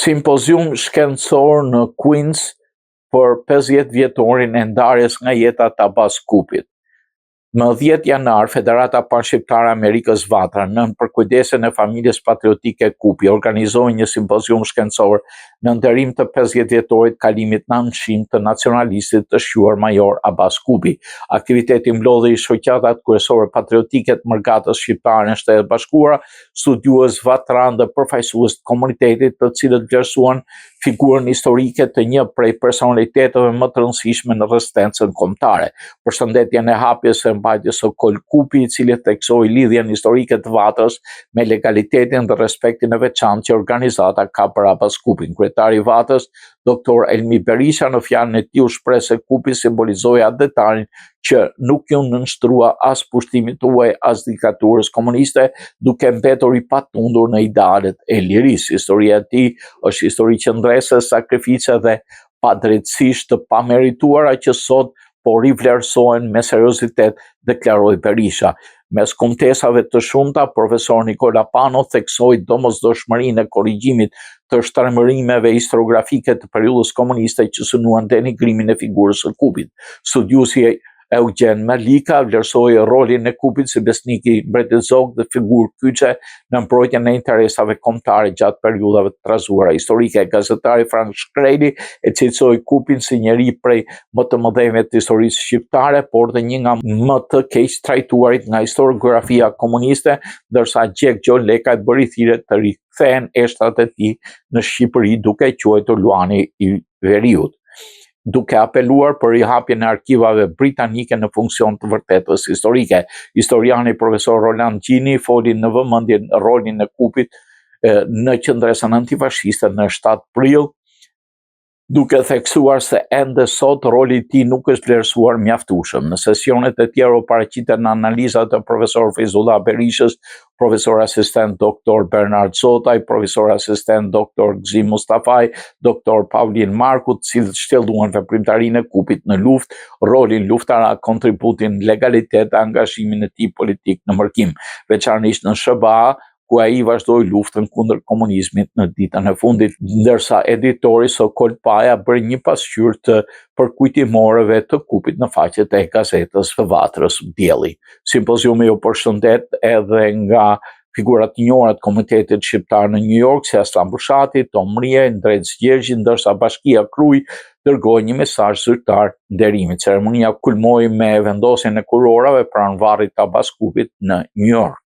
Simpozium shkencor në Queens për 50 vjetorin e ndarjes nga jeta të Abbas Kupit. Më 10 janar, Federata Panshqiptare Amerikës Vatra, nën përkujdesen e familjes patriotike Kupi, organizoi një simpozium shkencor në nderim të 50 vjetorit kalimit në anëqim të nacionalistit të shquar major Abbas Kupi. Aktiviteti mblodhi shoqatat kryesore patriotike të mërgatës shqiptare në Shtetet Bashkuara, studiues vatran dhe përfaqësues të komunitetit, të cilët vlerësuan figurën historike të një prej personaliteteve më të rëndësishme në rezistencën kombëtare. Përshëndetjen e hapjes së mbajtjes së Kol Kupi, i cili theksoi lidhjen historike të Vatrës me legalitetin dhe respektin e veçantë që organizata ka për Abbas Kupin. Kryetari i Vatrës, Dr. Elmi Berisha, në fjalën e tij u shpreh se Kupi simbolizoi atë detarin që nuk ju nënshtrua as pushtimit tuaj as diktaturës komuniste, duke mbetur i patundur në idealet e lirisë. Historia e tij është histori qendrese, sakrifice dhe padrejtësisht të pamerituara që sot po rivlerësohen me seriozitet, deklaroi Berisha. Mes kontesave të shumta, profesor Nikola Pano theksoi domosdoshmërinë e korrigjimit të shtrembërimeve historiografike të periudhës komuniste që synuan denigrimin e figurës së Kupit. Studiuesi Eugen Malika vlerësoi rolin e Kupit si besniki mbretëzor dhe figurë kyçe në mbrojtjen e interesave kombëtare gjatë periudhave të trazuara historike. Gazetari Frank Shkreli e cilësoi Kupin si njeri prej më të mëdhenjve të historisë shqiptare, por dhe një nga më të keq trajtuarit nga historiografia komuniste, ndërsa Gjek Gjo Lekaj bëri thirrje të rikthehen eshtrat e tij në Shqipëri, duke quajtur Luani i Veriut, duke apeluar për rihapjen e arkivave britanike në funksion të vërtetës historike. Historiani profesor Roland Gjini foli në vëmendje rolin e Kupit në qendresën antifashiste në 7 prill, duke theksuar se ende sot roli i tij nuk është vlerësuar mjaftueshëm. Në sesionet e tjera u paraqiten analizat e profesor Feyzullah Berishës, profesor asistent Dr. Bernard Zotaj, profesor asistent Dr. Gzim Mustafaj, Dr. Paulin Marku, të cilët shtjelluan veprimtarinë e Kupit në luftë, rolin luftarak, kontributin, legalitet, angazhimin e tij politik në mërkim, veçanërisht në SBA, ku ai vazhdoi luftën kundër komunizmit në ditën e fundit, ndërsa editori Sokol Paja bëri një pasqyrë të përkujtimoreve të Kupit në faqet e gazetës së Vatrës Dielli. Simpoziumi u përshëndet edhe nga figurat të njohura të Komunitetit Shqiptar në New York, si Aslan Bushati, Tom Mrie, Ndrec Gjergji, ndërsa Bashkia Kruj dërgoi një mesazh zyrtar nderimi. Ceremonia kulmoi me vendosjen e kurorave pranë varrit të Abbas Kupit në New York.